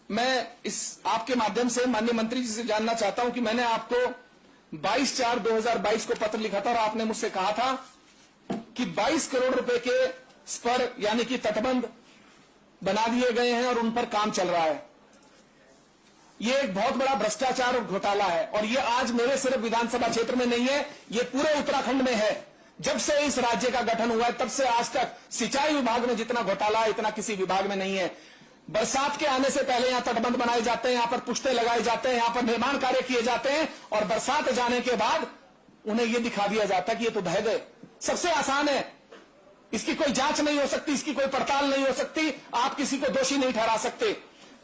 मैं इस आपके माध्यम से माननीय मंत्री जी से जानना चाहता हूं कि मैंने आपको 22/4/2022 को पत्र लिखा था और आपने मुझसे कहा था कि 22 करोड़ रुपए के स्पर यानी कि तटबंध बना दिए गए हैं और उन पर काम चल रहा है। ये एक बहुत बड़ा भ्रष्टाचार और घोटाला है और ये आज मेरे सिर्फ विधानसभा क्षेत्र में नहीं है, ये पूरे उत्तराखंड में है। जब से इस राज्य का गठन हुआ है तब से आज तक सिंचाई विभाग में जितना घोटाला है इतना किसी विभाग में नहीं है। बरसात के आने से पहले यहां तटबंध बनाए जाते हैं, यहां पर पुश्ते लगाए जाते हैं, यहां पर निर्माण कार्य किए जाते हैं और बरसात जाने के बाद उन्हें यह दिखा दिया जाता है कि ये तो बह गए। सबसे आसान है, इसकी कोई जांच नहीं हो सकती, इसकी कोई पड़ताल नहीं हो सकती, आप किसी को दोषी नहीं ठहरा सकते।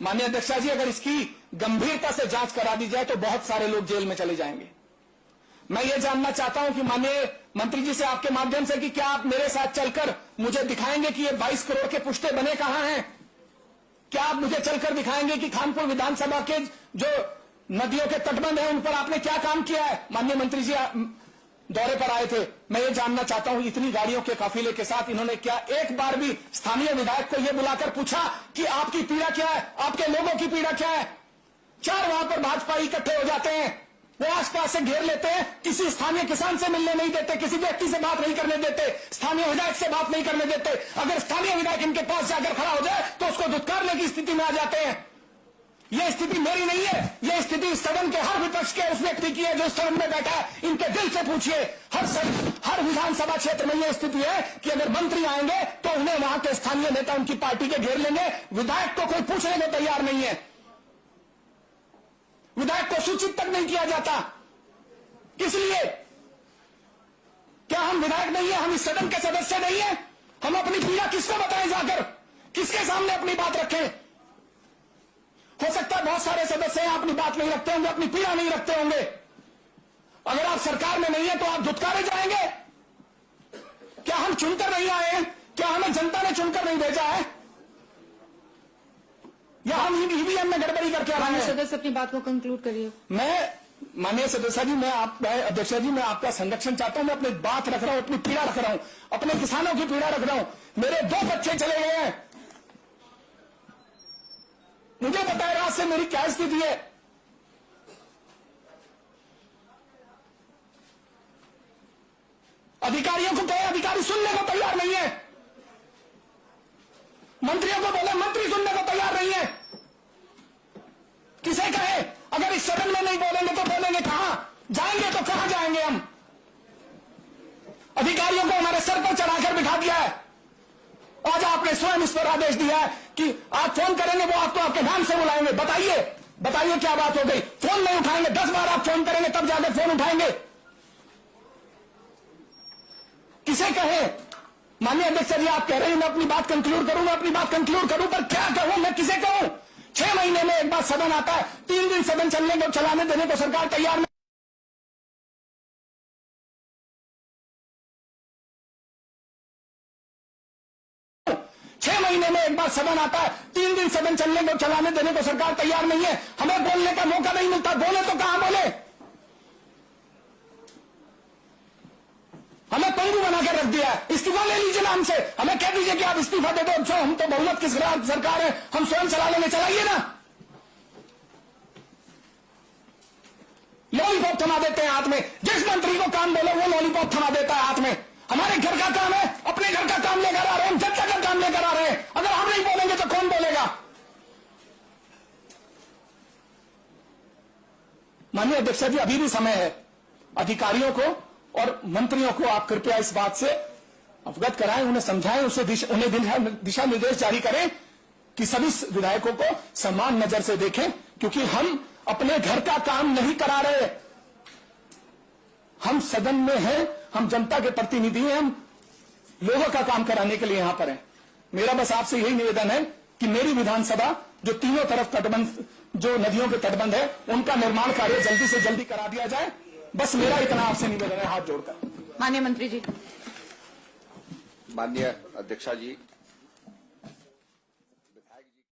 माननीय अध्यक्ष जी, अगर इसकी गंभीरता से जांच करा दी जाए तो बहुत सारे लोग जेल में चले जाएंगे। मैं ये जानना चाहता हूं कि माननीय मंत्री जी से आपके माध्यम से कि क्या आप मेरे साथ चलकर मुझे दिखाएंगे कि ये 22 करोड़ के पुश्ते बने कहां हैं? क्या आप मुझे चलकर दिखाएंगे कि खानपुर विधानसभा के जो नदियों के तटबंध हैं उन पर आपने क्या काम किया है? माननीय मंत्री जी दौरे पर आए थे, मैं ये जानना चाहता हूं इतनी गाड़ियों के काफिले के साथ इन्होंने क्या एक बार भी स्थानीय विधायक को यह बुलाकर पूछा कि आपकी पीड़ा क्या है, आपके लोगों की पीड़ा क्या है? 4 वहां पर भाजपा इकट्ठे हो जाते हैं, वो आसपास से घेर लेते हैं, किसी स्थानीय किसान से मिलने नहीं देते, किसी व्यक्ति से बात नहीं करने देते, स्थानीय विधायक से बात नहीं करने देते। अगर स्थानीय विधायक इनके पास जाकर खड़ा हो जाए तो उसको धुतकारने की स्थिति में आ जाते हैं। यह स्थिति मेरी नहीं है, यह स्थिति सदन के हर विपक्ष के उस व्यक्ति की है जो सदन में बैठा है। इनके दिल से पूछिए, हर विधानसभा क्षेत्र में यह स्थिति है कि अगर मंत्री आएंगे तो उन्हें वहां के स्थानीय नेता उनकी पार्टी के घेर लेंगे, विधायक को कोई पूछने को तैयार नहीं है, विधायक को सूचित तक नहीं किया जाता। किस लिए? क्या हम विधायक नहीं है, हम इस सदन के सदस्य नहीं है? हम अपनी पीड़ा किसको बताएं, जाकर किसके सामने अपनी बात रखें? हो सकता है बहुत सारे सदस्य हैं अपनी बात नहीं रखते होंगे, अपनी पीड़ा नहीं रखते होंगे। अगर आप सरकार में नहीं है तो आप धुतकारे जाएंगे? क्या हम चुनकर नहीं आए हैं? क्या हमें जनता ने चुनकर नहीं भेजा है? या हम ईवीएम में गड़बड़ी करके आ रहे हैं? सदस्य अपनी बात को कंक्लूड करिए। मैं माननीय सदस्य जी, अध्यक्ष जी, मैं आपका संरक्षण चाहता हूं, मैं अपनी बात रख रहा हूं, अपनी पीड़ा रख रहा हूं, अपने किसानों की पीड़ा रख रहा हूं। मेरे 2 बच्चे चले गए हैं, मुझे पता है रात से मेरी क्या स्थिति है। अधिकारियों को कहे, अधिकारी सुनने को तैयार नहीं है, मंत्रियों को बोले, मंत्री सुनने को तैयार नहीं है। किसे कहे? अगर इस सदन में नहीं बोलेंगे तो बोलेंगे कहां? जाएंगे तो कहां जाएंगे हम? अधिकारियों को हमारे सर पर चढ़ाकर बिठा दिया है। आज आपने स्वयं इस पर आदेश दिया है कि आप फोन करेंगे वो आपको आपके नाम से बुलाएंगे। बताइए क्या बात हो गई? फोन नहीं उठाएंगे, 10 बार आप फोन करेंगे तब जाकर फोन उठाएंगे। किसे कहे? माननीय अध्यक्ष जी, आप कह रहे हैं मैं अपनी बात कंक्लूड करूं, मैं अपनी बात कंक्लूड करूं, पर क्या कहूं, मैं किसे कहूं? 6 महीने में एक बार सदन आता है, 3 दिन सदन चलने को, चलाने देने को सरकार तैयार नहीं। 6 महीने में एक बार सदन आता है, 3 दिन सदन चलने को, चलाने देने को सरकार तैयार नहीं है। हमें बोलने का मौका नहीं मिलता, बोले तो कहां बोले? हमें पंगु बनाकर रख दिया है। इस्तीफा ले लीजिए नाम से, हमें कह दीजिए कि आप इस्तीफा दे दो, अच्छा हम तो बहुमत की सरकार है, हम स्वयं चला लेंगे, चलाइए ना। लॉलीपॉप थमा देते हैं हाथ में, जिस मंत्री को काम बोले वो लॉलीपॉप थमा देता है हाथ में। हमारे घर का काम है, अपने घर का काम लेकर आ रहे हैं, हम जनता का काम लेकर आ रहे हैं। अगर हम नहीं बोलेंगे तो कौन बोलेगा? माननीय अध्यक्ष जी, अभी भी समय है, अधिकारियों को और मंत्रियों को आप कृपया इस बात से अवगत कराएं, उन्हें समझाएं, उन्हें दिशा निर्देश जारी करें कि सभी विधायकों को समान नजर से देखें, क्योंकि हम अपने घर का काम नहीं करा रहे। हम सदन में हैं, हम जनता के प्रतिनिधि हैं, हम लोगों का काम कराने के लिए यहां पर हैं। मेरा बस आपसे यही निवेदन है कि मेरी विधानसभा जो तीनों तरफ तटबंध, जो नदियों के तटबंध है, उनका निर्माण कार्य जल्दी से जल्दी करा दिया जाए। बस मेरा इतना आपसे निवेदन है, हाथ जोड़कर। माननीय मंत्री जी। माननीय अध्यक्षा जी,